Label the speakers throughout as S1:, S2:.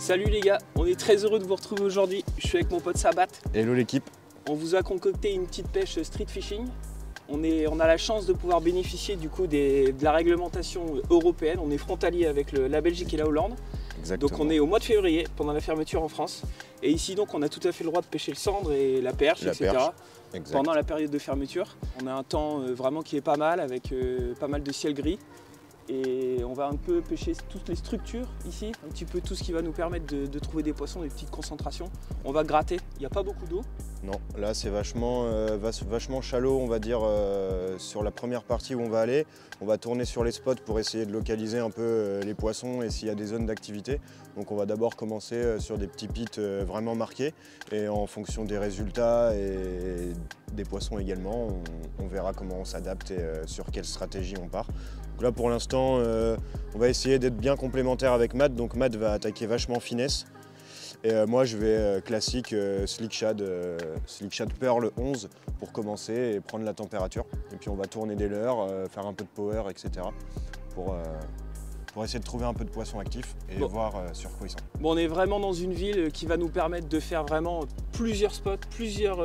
S1: Salut les gars, on est très heureux de vous retrouver aujourd'hui. Je suis avec mon pote Sabat.
S2: Hello l'équipe.
S1: On vous a concocté une petite pêche street fishing. On a la chance de pouvoir bénéficier du coup de la réglementation européenne. On est frontalier avec la Belgique et la Hollande.
S2: Exactement.
S1: Donc on est au mois de février, pendant la fermeture en France. Et ici donc on a tout à fait le droit de pêcher le cendre et la perche, etc. Pendant la période de fermeture. On a un temps vraiment qui est pas mal, avec pas mal de ciel gris. Et on va un peu pêcher toutes les structures ici, un petit peu tout ce qui va nous permettre de trouver des poissons, des petites concentrations. On va gratter, il n'y a pas beaucoup d'eau.
S2: Non, là c'est vachement shallow, on va dire, sur la première partie où on va aller. On va tourner sur les spots pour essayer de localiser un peu les poissons et s'il y a des zones d'activité. Donc on va d'abord commencer sur des petits pits vraiment marqués. Et en fonction des résultats et des poissons également, on verra comment on s'adapte et sur quelle stratégie on part. Donc là pour l'instant, on va essayer d'être bien complémentaire avec Matt. Donc Matt va attaquer vachement finesse. Et moi je vais classique Slick Shad Pearl 11 pour commencer et prendre la température. Et puis on va tourner des leurres, faire un peu de power, etc. pour essayer de trouver un peu de poissons actifs et voir sur quoi ils sont.
S1: Bon, on est vraiment dans une ville qui va nous permettre de faire vraiment plusieurs spots, plusieurs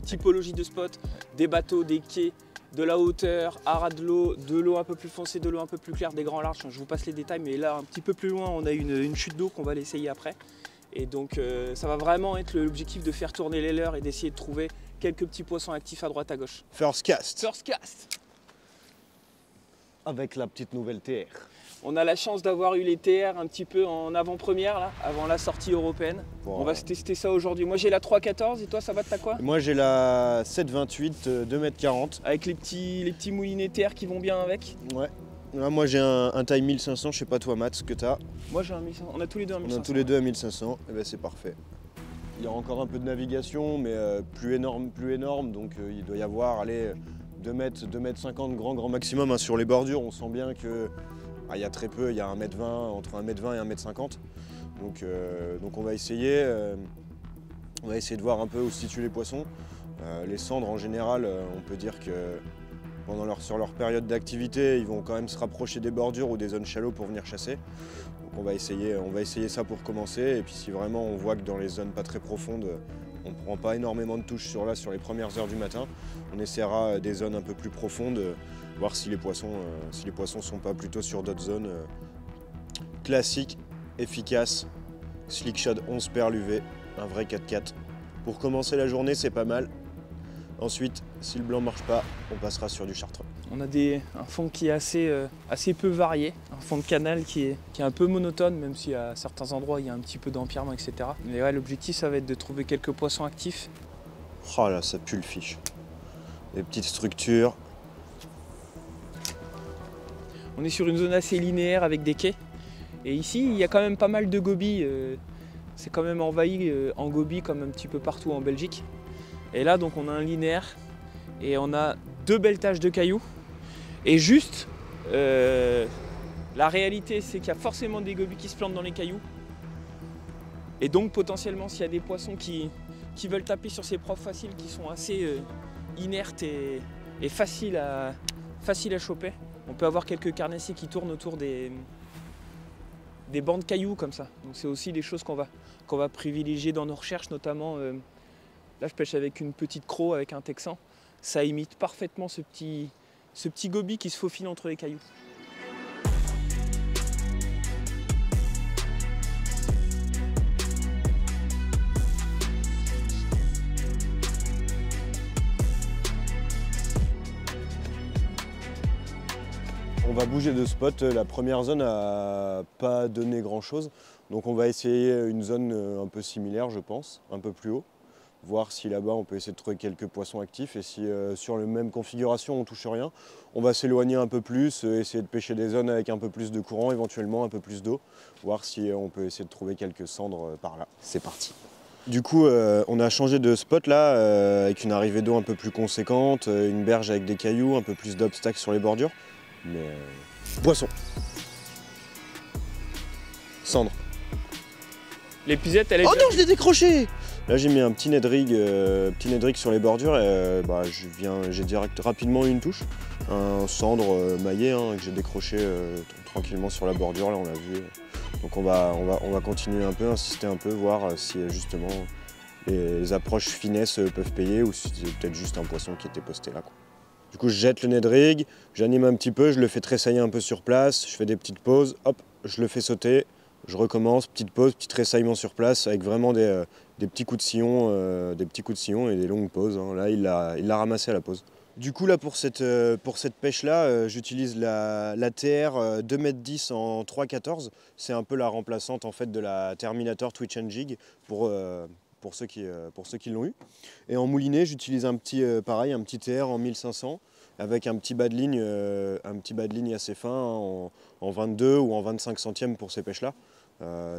S1: typologies de spots, des bateaux, des quais, de la hauteur, à ras de l'eau un peu plus foncée, de l'eau un peu plus claire, des grands larges. Je vous passe les détails, mais là un petit peu plus loin on a une chute d'eau qu'on va aller essayer après. Et donc ça va vraiment être l'objectif de faire tourner les leurres et d'essayer de trouver quelques petits poissons actifs à droite à gauche.
S2: First cast.
S1: First cast.
S2: Avec la petite nouvelle TR.
S1: On a la chance d'avoir eu les TR un petit peu en avant-première, là, avant la sortie européenne. Bon, on va se tester ça aujourd'hui. Moi j'ai la 3.14 et toi ça va, t'as quoi?
S2: Moi j'ai la 7.28, 2,40 m.
S1: Avec les petits moulinets TR qui vont bien avec?
S2: Ouais. Là, moi j'ai un taille 1500, je sais pas toi Matt ce que t'as.
S1: Moi j'ai un 1500, on a tous les deux un 1500.
S2: On a tous les deux un 1500, et ben c'est parfait. Il y a encore un peu de navigation, mais plus énorme, donc il doit y avoir, allez, 2 m 50 grand maximum hein, sur les bordures. On sent bien que il y a très peu, il y a 1 m 20, entre 1 m 20 et 1 m 50. Donc on va essayer de voir un peu où se situent les poissons. Les cendres en général, on peut dire que sur leur période d'activité, ils vont quand même se rapprocher des bordures ou des zones shallow pour venir chasser. Donc on va essayer ça pour commencer. Et puis si vraiment on voit que dans les zones pas très profondes, on ne prend pas énormément de touches sur les premières heures du matin, on essaiera des zones un peu plus profondes, voir si les poissons sont pas plutôt sur d'autres zones. Classique, efficace, Slick Shad 11 Pearl UV, un vrai 4x4. Pour commencer la journée, c'est pas mal. Ensuite, si le blanc ne marche pas, on passera sur du chartreux.
S1: On a un fond qui est assez peu varié, un fond de canal qui est un peu monotone, même si à certains endroits il y a un petit peu d'empierrement, etc. Mais ouais, l'objectif ça va être de trouver quelques poissons actifs.
S2: Oh là, ça pue le fiche. Des petites structures.
S1: On est sur une zone assez linéaire avec des quais. Et ici, il y a quand même pas mal de gobies. C'est quand même envahi en gobies comme un petit peu partout en Belgique. Et là, donc, on a un linéaire et on a 2 belles taches de cailloux. Et juste, la réalité, c'est qu'il y a forcément des gobies qui se plantent dans les cailloux. Et donc, potentiellement, s'il y a des poissons qui veulent taper sur ces profs faciles, qui sont assez inertes et faciles à choper, on peut avoir quelques carnassiers qui tournent autour des bancs de cailloux comme ça. Donc, c'est aussi des choses qu'on va privilégier dans nos recherches, notamment. Là, je pêche avec une petite croc, avec un texan. Ça imite parfaitement ce petit goby qui se faufile entre les cailloux.
S2: On va bouger de spot. La première zone n'a pas donné grand-chose. Donc on va essayer une zone un peu similaire, je pense, un peu plus haut. Voir si là-bas on peut essayer de trouver quelques poissons actifs et si sur la même configuration on touche rien, on va s'éloigner un peu plus, essayer de pêcher des zones avec un peu plus de courant, éventuellement un peu plus d'eau, voir si on peut essayer de trouver quelques cendres par là. C'est parti. Du coup on a changé de spot là avec une arrivée d'eau un peu plus conséquente, une berge avec des cailloux, un peu plus d'obstacles sur les bordures. Mais poisson. Cendre.
S1: L'épuisette, elle est...
S2: Oh non, je l'ai décroché! Là j'ai mis un petit Ned rig sur les bordures et j'ai direct rapidement eu une touche. Un cendre maillé que j'ai décroché tranquillement sur la bordure, là on l'a vu. Donc on va continuer un peu, insister un peu, voir si justement les approches finesse peuvent payer ou si c'est peut-être juste un poisson qui était posté là, quoi. Du coup je jette le nez de rig, j'anime un petit peu, je le fais tressailler un peu sur place, je fais des petites pauses, hop, je le fais sauter, je recommence, petite pause, petit tressaillement sur place avec vraiment des petits coups de sillon, et des longues pauses, hein. Là il l'a ramassé à la pause. Du coup là pour cette pêche là, j'utilise la TR 2,10 m en 3,14. C'est un peu la remplaçante en fait de la Terminator Twitch and Jig pour ceux qui l'ont eu. Et en moulinet j'utilise un petit pareil, un petit TR en 1500 avec un petit bas de ligne assez fin, hein, en 22 ou en 25 centièmes pour ces pêches là.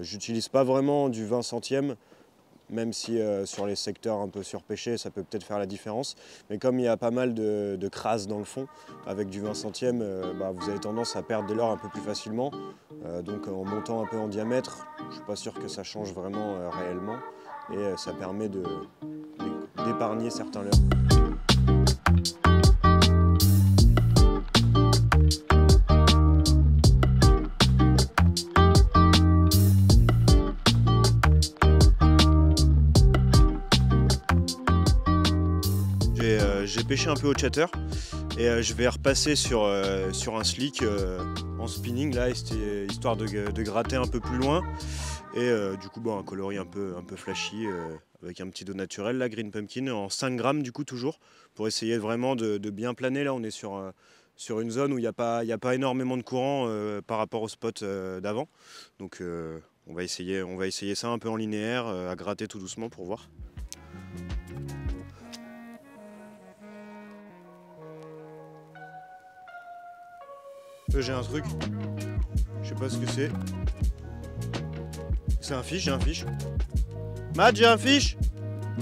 S2: J'utilise pas vraiment du 20 centièmes. Même si sur les secteurs un peu surpêchés, ça peut peut-être faire la différence. Mais comme il y a pas mal de crasses dans le fond, avec du 20 centièmes, vous avez tendance à perdre de l'or un peu plus facilement. Donc en montant un peu en diamètre, je ne suis pas sûr que ça change vraiment réellement. Et ça permet d'épargner certains leurres. J'ai pêché un peu au chatter et je vais repasser sur un slick en spinning là, histoire de gratter un peu plus loin. Et du coup un coloris un peu flashy avec un petit dos naturel, là, Green Pumpkin en 5 grammes du coup toujours, pour essayer vraiment de bien planer. Là on est sur une zone où il n'y a pas énormément de courant par rapport au spot d'avant. Donc on va essayer ça un peu en linéaire, à gratter tout doucement pour voir. J'ai un truc, je sais pas ce que c'est. C'est un fish, j'ai un fish. Matt, j'ai un fish.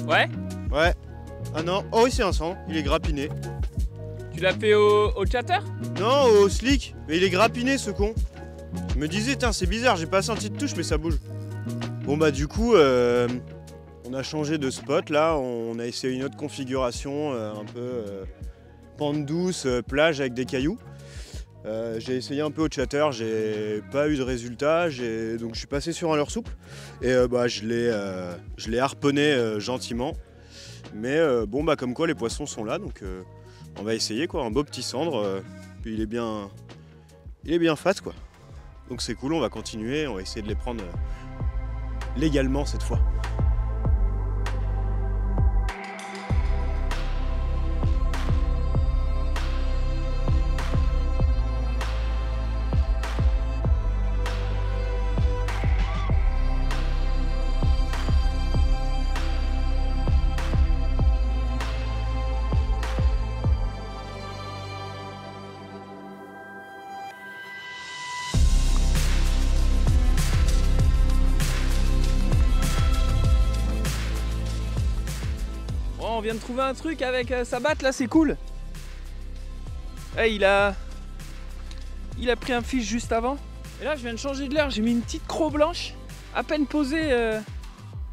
S1: Ouais.
S2: Ouais. Ah non, oh oui c'est un sang, il est grappiné.
S1: Tu l'as fait au chatter?
S2: Non, au slick, mais il est grappiné ce con. Je me disais, c'est bizarre, j'ai pas senti de touche mais ça bouge. Bon bah du coup, on a changé de spot là, on a essayé une autre configuration, un peu pente douce, plage avec des cailloux. J'ai essayé un peu au chatter, j'ai pas eu de résultat, donc je suis passé sur un leurre souple et je l'ai harponné gentiment. Mais comme quoi les poissons sont là, donc on va essayer quoi, un beau petit cendre, puis il est bien fat quoi. Donc c'est cool, on va continuer, on va essayer de les prendre légalement cette fois.
S1: On vient de trouver un truc avec sa batte là, c'est cool. Ouais, il a pris un fish juste avant. Et là je viens de changer de leurre, j'ai mis une petite croc blanche. À peine posée,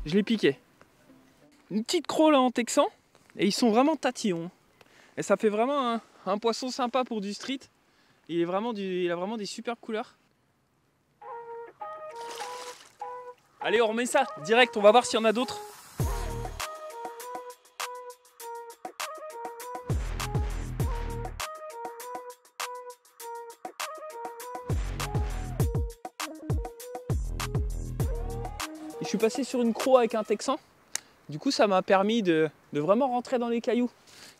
S1: je l'ai piqué. Une petite croc là en texan. Et ils sont vraiment tatillons. Et ça fait vraiment un poisson sympa pour du street. Il a vraiment des superbes couleurs. Allez, on remet ça direct, on va voir s'il y en a d'autres. Je suis passé sur une croc avec un texan. Du coup, ça m'a permis de vraiment rentrer dans les cailloux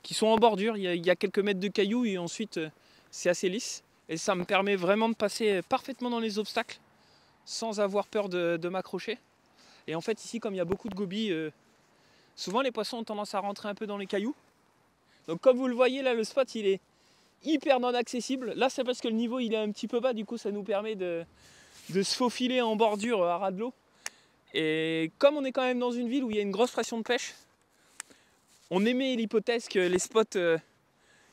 S1: qui sont en bordure. Il y a quelques mètres de cailloux et ensuite c'est assez lisse. Et ça me permet vraiment de passer parfaitement dans les obstacles sans avoir peur de m'accrocher. Et en fait, ici, comme il y a beaucoup de gobies, souvent les poissons ont tendance à rentrer un peu dans les cailloux. Donc comme vous le voyez là, le spot il est hyper non accessible. Là, c'est parce que le niveau il est un petit peu bas. Du coup, ça nous permet de se faufiler en bordure à ras de l'eau. Et comme on est quand même dans une ville où il y a une grosse pression de pêche, on émet l'hypothèse que les spots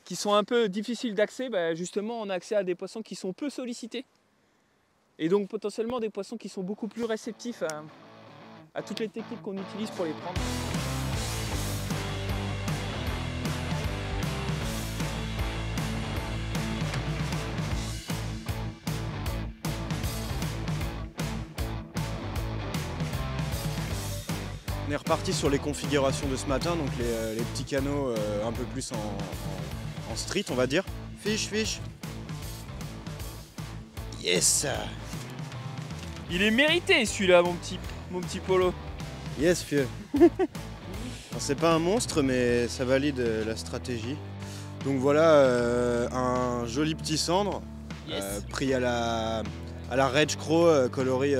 S1: qui sont un peu difficiles d'accès, justement on a accès à des poissons qui sont peu sollicités. Et donc potentiellement des poissons qui sont beaucoup plus réceptifs à toutes les techniques qu'on utilise pour les prendre.
S2: On est reparti sur les configurations de ce matin, donc les petits canaux un peu plus en street, on va dire. Fiche, fiche. Yes.
S1: Il est mérité celui-là, mon petit Polo.
S2: Yes, fieu. C'est pas un monstre, mais ça valide la stratégie. Donc voilà, un joli petit cendre, pris à la Reg Crow, coloris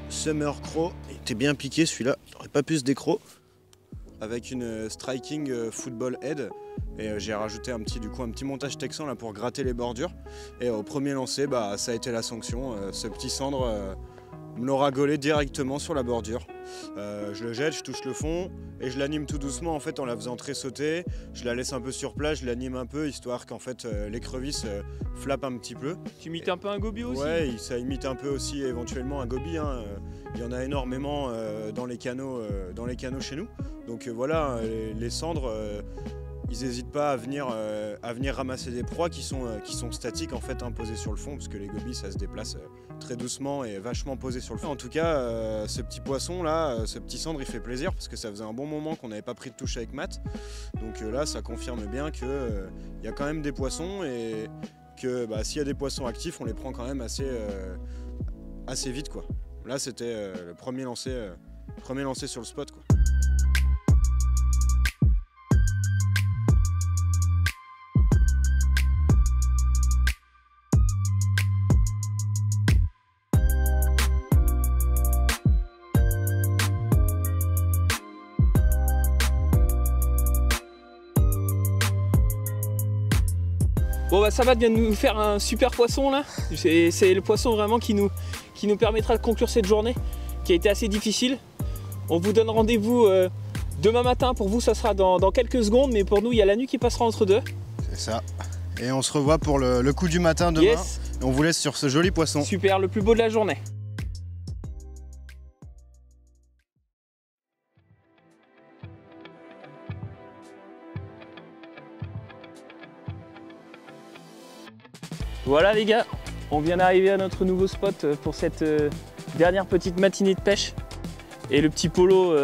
S2: Summer Crow. Il était bien piqué celui-là, il n'aurait pas pu se décro. Avec une striking football head. Et j'ai rajouté un petit montage texan là pour gratter les bordures. Et au premier lancer, ça a été la sanction. Ce petit cendre me l'aura gaulé directement sur la bordure. Je le jette, je touche le fond et je l'anime tout doucement en fait en la faisant très sauter. Je la laisse un peu sur place, je l'anime un peu histoire qu'en fait l'écrevisse flappe un petit peu.
S1: Tu imites un peu un goby aussi?
S2: Ouais, ça imite un peu aussi éventuellement un goby. Hein. Il y en a énormément dans les canaux chez nous. Donc voilà, les cendres, ils n'hésitent pas à venir ramasser des proies qui sont statiques en fait posées sur le fond, parce que les gobies ça se déplace très doucement et vachement posé sur le fond. En tout cas, ce petit poisson là, ce petit cendre, il fait plaisir parce que ça faisait un bon moment qu'on n'avait pas pris de touche avec Matt. Donc là, ça confirme bien qu'il y a quand même des poissons et que s'il y a des poissons actifs, on les prend quand même assez vite quoi. Là, c'était le premier lancé sur le spot quoi.
S1: Bon Samad vient de nous faire un super poisson là. C'est le poisson vraiment qui nous permettra de conclure cette journée qui a été assez difficile. On vous donne rendez-vous demain matin. Pour vous ça sera dans quelques secondes, mais pour nous il y a la nuit qui passera entre deux.
S2: C'est ça. Et on se revoit pour le coup du matin demain.
S1: Yes.
S2: Et on vous laisse sur ce joli poisson.
S1: Super, le plus beau de la journée. Voilà les gars, on vient d'arriver à notre nouveau spot pour cette dernière petite matinée de pêche. Et le petit Polo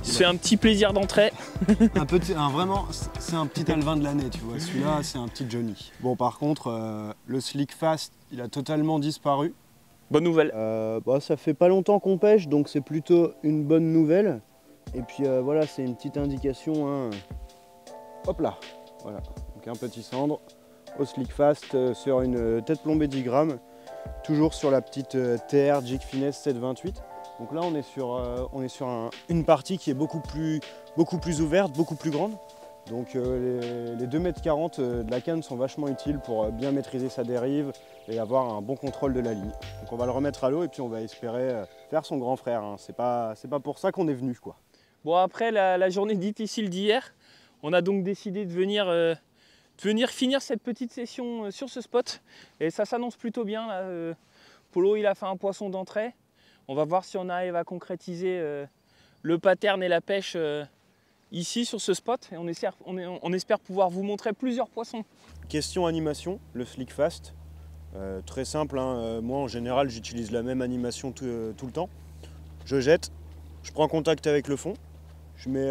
S1: se fait un petit plaisir d'entrée.
S3: Vraiment, c'est un petit alvin de l'année, tu vois. Celui-là, c'est un petit Johnny. Bon, par contre, le Slick Fast, il a totalement disparu.
S1: Bonne nouvelle.
S3: Ça fait pas longtemps qu'on pêche, donc c'est plutôt une bonne nouvelle. Et puis voilà, c'est une petite indication. Hein. Hop là, voilà. Donc un petit cendre au Slick Fast sur une tête plombée 10 grammes, toujours sur la petite TR Jig Finesse 728. Donc là on est sur une partie qui est beaucoup plus ouverte, beaucoup plus grande. Donc les 2,40 m de la canne sont vachement utiles pour bien maîtriser sa dérive et avoir un bon contrôle de la ligne. Donc on va le remettre à l'eau et puis on va espérer faire son grand frère. Hein. C'est pas pour ça qu'on est venu quoi.
S1: Bon, après la journée difficile d'hier, on a donc décidé de venir finir cette petite session sur ce spot. Et ça s'annonce plutôt bien. Là. Polo il a fait un poisson d'entrée. On va voir si on arrive à concrétiser le pattern et la pêche ici sur ce spot. Et on espère pouvoir vous montrer plusieurs poissons.
S3: Question animation, le Slick Fast. Très simple, hein. Moi en général j'utilise la même animation tout le temps. Je jette, je prends contact avec le fond. Je mets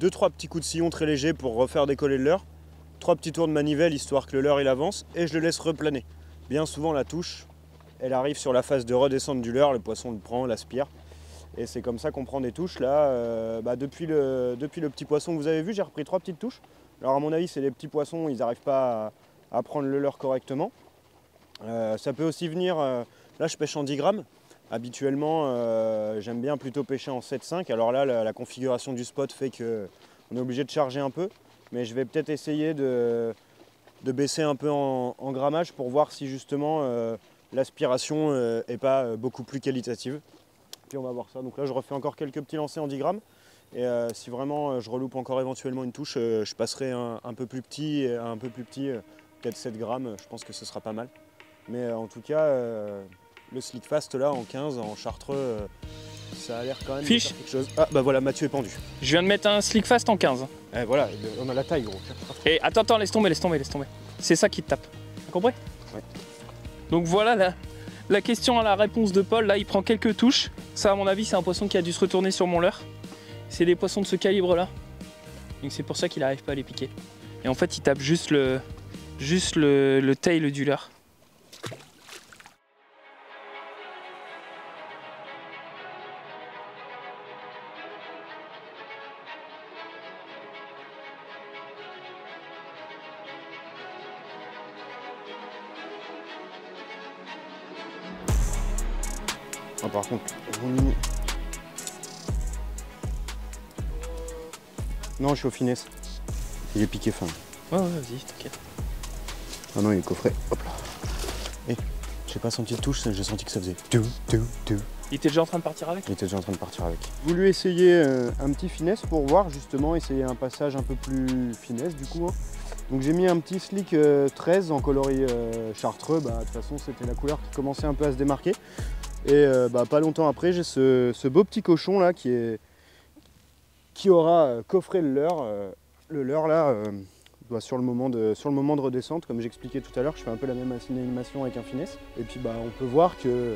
S3: 2-3 petits coups de sillon très légers pour refaire décoller le leurre. 3 petits tours de manivelle histoire que le leurre il avance et je le laisse replaner. Bien souvent la touche, elle arrive sur la phase de redescente du leurre, le poisson le prend, l'aspire. Et c'est comme ça qu'on prend des touches. Là, depuis le petit poisson que vous avez vu, j'ai repris 3 petites touches. Alors à mon avis, c'est les petits poissons, ils n'arrivent pas à prendre le leurre correctement. Ça peut aussi venir, là je pêche en 10 grammes. Habituellement, j'aime bien plutôt pêcher en 7,5. Alors là, la configuration du spot fait qu'on est obligé de charger un peu. Mais je vais peut-être essayer de baisser un peu en grammage pour voir si justement l'aspiration n'est pas beaucoup plus qualitative. Puis on va voir ça. Donc là, je refais encore quelques petits lancers en 10 grammes. Et si vraiment je reloupe encore éventuellement une touche, je passerai un peu plus petit, peut-être 7 grammes. Je pense que ce sera pas mal. Mais en tout cas, le Slick Fast là en 15, en chartreux, ça a l'air quand même de faire quelque chose. Ah bah voilà, Mathieu est pendu.
S1: Je viens de mettre un Slick Fast en 15.
S3: Voilà, on a la taille gros.
S1: Et attends, laisse tomber. C'est ça qui te tape. T'as compris?
S3: Ouais.
S1: Donc voilà la question à la réponse de Paul. Là, il prend quelques touches. Ça, à mon avis, c'est un poisson qui a dû se retourner sur mon leurre. c'est des poissons de ce calibre-là. Donc c'est pour ça qu'il n'arrive pas à les piquer. Et en fait, il tape juste le tail du leurre.
S3: Ah, par contre, non, je suis au finesse. Il est piqué fin.
S1: Ouais, vas-y, t'inquiète.
S3: Ah non, il est coffré. Hop là. Et j'ai pas senti de touche, j'ai senti que ça faisait tout.
S1: Il était déjà en train de partir avec?
S3: Il était déjà en train de partir avec. J'ai voulu essayer un petit finesse pour voir justement, essayer un passage un peu plus finesse du coup. Hein. Donc j'ai mis un petit slick 13 en coloris chartreux. De toute façon, c'était la couleur qui commençait un peu à se démarquer. Et pas longtemps après, j'ai ce beau petit cochon là qui aura coffré le leurre. Le leurre là, sur le moment de redescente, comme j'expliquais tout à l'heure, je fais un peu la même animation avec un finesse. Et puis on peut voir que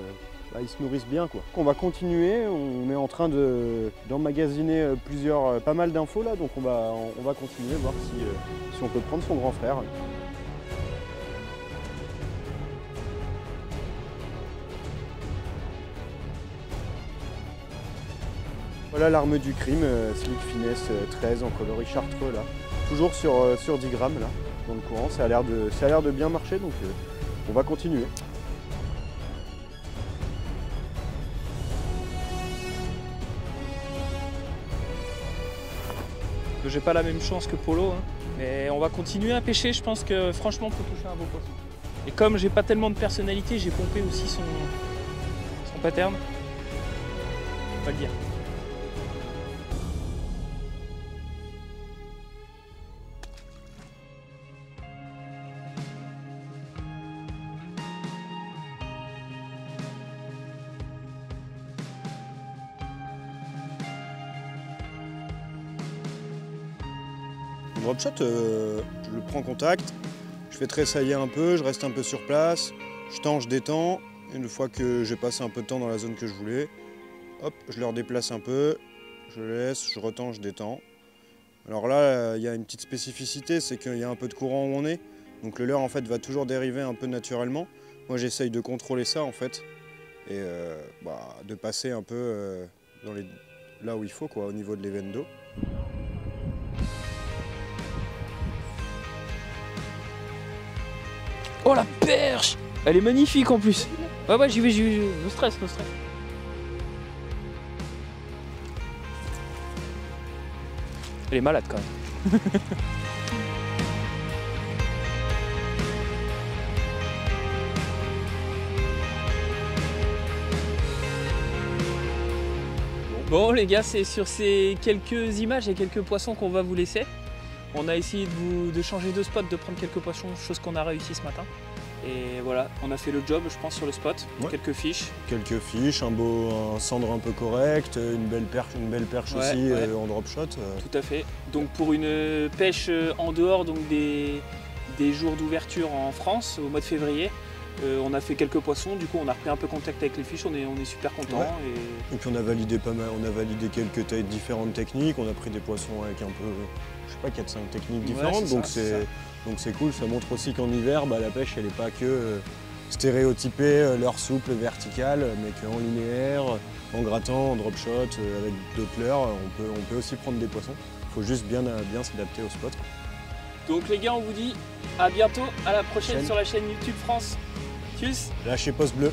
S3: ils se nourrissent bien quoi. On va continuer, on est en train d'emmagasiner pas mal d'infos là, donc on va continuer, voir si on peut prendre son grand frère. Voilà l'arme du crime, Slick Finesse 13 en coloris chartreux là. Toujours sur 10 grammes là, dans le courant. Ça a l'air de bien marcher, donc on va continuer.
S1: J'ai pas la même chance que Polo, hein. Mais on va continuer à pêcher, je pense que franchement on peut toucher un beau poisson. Et comme j'ai pas tellement de personnalité, j'ai pompé aussi son pattern. On va le dire.
S3: Drop shot, je le prends en contact, je fais tressailler un peu, je reste un peu sur place, je tends, je détends. Une fois que j'ai passé un peu de temps dans la zone que je voulais, hop, je le redéplace un peu, je laisse, je retends, je détends. Alors là, il y a une petite spécificité, c'est qu'il y a un peu de courant où on est, donc le leurre en fait va toujours dériver un peu naturellement. Moi j'essaye de contrôler ça en fait, et de passer un peu là où il faut, quoi, au niveau de l'évent d'eau.
S1: Oh la perche! Elle est magnifique en plus! Ouais, j'y vais, no stress. Elle est malade quand même. Bon les gars, c'est sur ces quelques images et quelques poissons qu'on va vous laisser. On a essayé de changer de spot, de prendre quelques poissons, chose qu'on a réussi ce matin. Et voilà, on a fait le job, je pense, sur le spot. Ouais. Quelques fiches.
S3: Quelques fiches, un cendre un peu correct, une belle perche aussi en drop shot.
S1: Tout à fait. Donc pour une pêche en dehors donc des jours d'ouverture en France, au mois de février, on a fait quelques poissons, du coup on a repris un peu contact avec les fiches, on est super contents. Ouais.
S3: Et puis on a validé pas mal, on a validé quelques différentes techniques, on a pris des poissons avec un peu, je sais pas, 4-5 techniques différentes, donc c'est cool, ça montre aussi qu'en hiver, la pêche elle n'est pas que stéréotypée, leurre souple, verticale, mais qu'en linéaire, en grattant, en drop shot, avec d'autres leurres, on peut aussi prendre des poissons. Il faut juste bien s'adapter au spot.
S1: Donc les gars, on vous dit à bientôt, à la prochaine sur la chaîne YouTube France. Tchuss.
S3: Lâchez poste bleu.